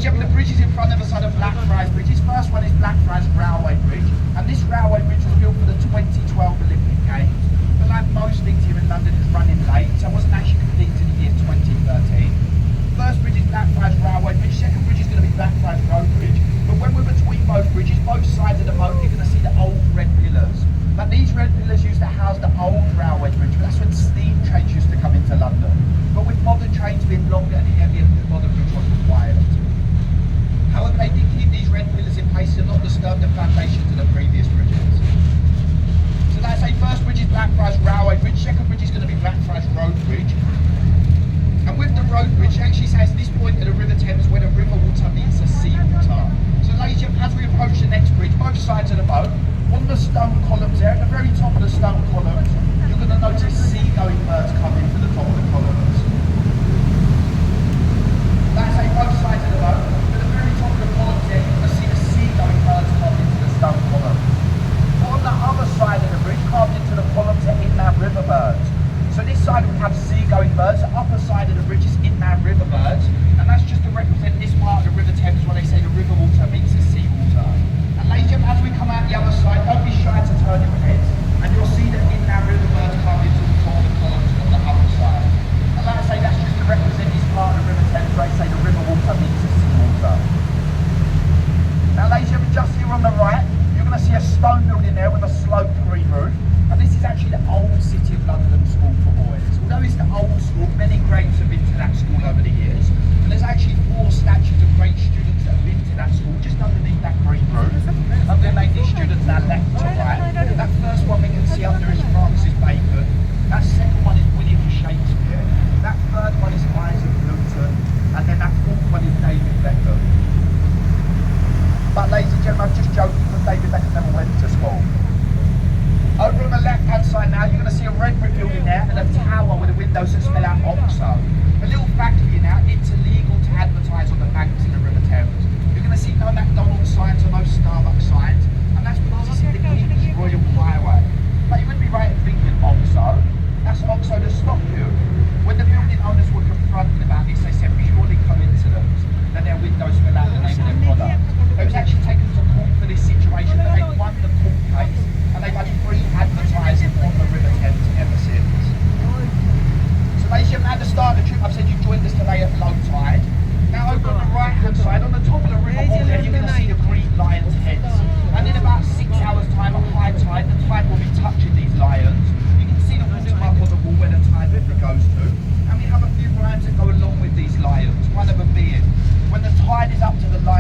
Ladies and gentlemen, the bridge is in front of us on the Blackfriars Bridge. This first one is Blackfriars Railway Bridge, and this railway bridge was built for the 2012 Olympic Games. But like most things here in London, it's running late, so it wasn't actually completed in the year 2013. First bridge is Blackfriars Railway Bridge, second bridge is going to be Blackfriars Road Bridge. But when we're between both bridges, both sides of the moat, you're going to see the old red pillars. But these red pillars used to house the old railway bridge, but that's when steam trains used to come into London. But with modern trains being longer and heavier, the modern bridge was required. However, they did keep these red pillars in place to not disturb the foundations of the previous bridges. So let's say first bridge is Blackfriars Railway Bridge, second bridge is going to be Blackfriars Road Bridge. And with the road bridge, it actually says this point at the River Thames where the river water meets the sea water. So ladies and gentlemen, as we approach the next bridge, both sides of the boat, on the stone columns there, at the very top of the stone columns, you're going to notice seagoing birds coming to the top of the columns. That's both sides of the boat. At the very top of the columns there, you're going to see the seagoing birds coming into the stone column. On the other side of the bridge, carved into the columns are inland river birds. So this side we have seagoing birds, the upper side of the bridge is inland river birds, and that's just to represent this part of the River Thames when they say the river water meets the sea water. And ladies and gentlemen, as we come out the other side, don't be shy to turn your heads, and you'll see the inland river birds carved into the top of the columns on the upper side. And like I say, that's just to represent this part of the River Thames where they say the river water meets the sea water. Now ladies and gentlemen, just here on the right, you're going to see a stone building there with a sloped green roof. And this is actually the old City of London School for Boys. Although it's the old school, many greats have been to that school over the years. And there's actually 4 statues of great students that have been to that school just underneath that green roof. I'm going to make these students now left to right. That first one we can see under is Francis Bacon. That second one is William Shakespeare. That third one is Isaac Newton. And then that fourth one is David Beckham. But ladies and gentlemen, I'm just joking because David Beckham never went to school. Over on the left-hand side now, you're going to see a red brick building there and a tower with the windows that spell out OXO. A little fact for you now, it's illegal to advertise on the banks in the River Thames. You're going to see no McDonald's signs or no Starbucks signs, and that's because it's in the King's Royal Highway. But you would be right in thinking OXO. That's OXO to stop you. When the building owners were confronted about this, they said purely coincidence that their windows spell out the name of their product. They was actually taken to court for this situation, but they won the court case. And they've had free advertising on the River Thames ever since. So ladies and gentlemen, at the start of the trip I've said you've joined us today at low tide. Now over on the right hand side, on the top of the river wall there, you're going to see the green lions' heads. And in about 6 hours time at high tide, the tide will be touching these lions. You can see the watermark on the wall where the tide river goes to. And we have a few rhymes that go along with these lions, one of them being, when the tide is up to the lion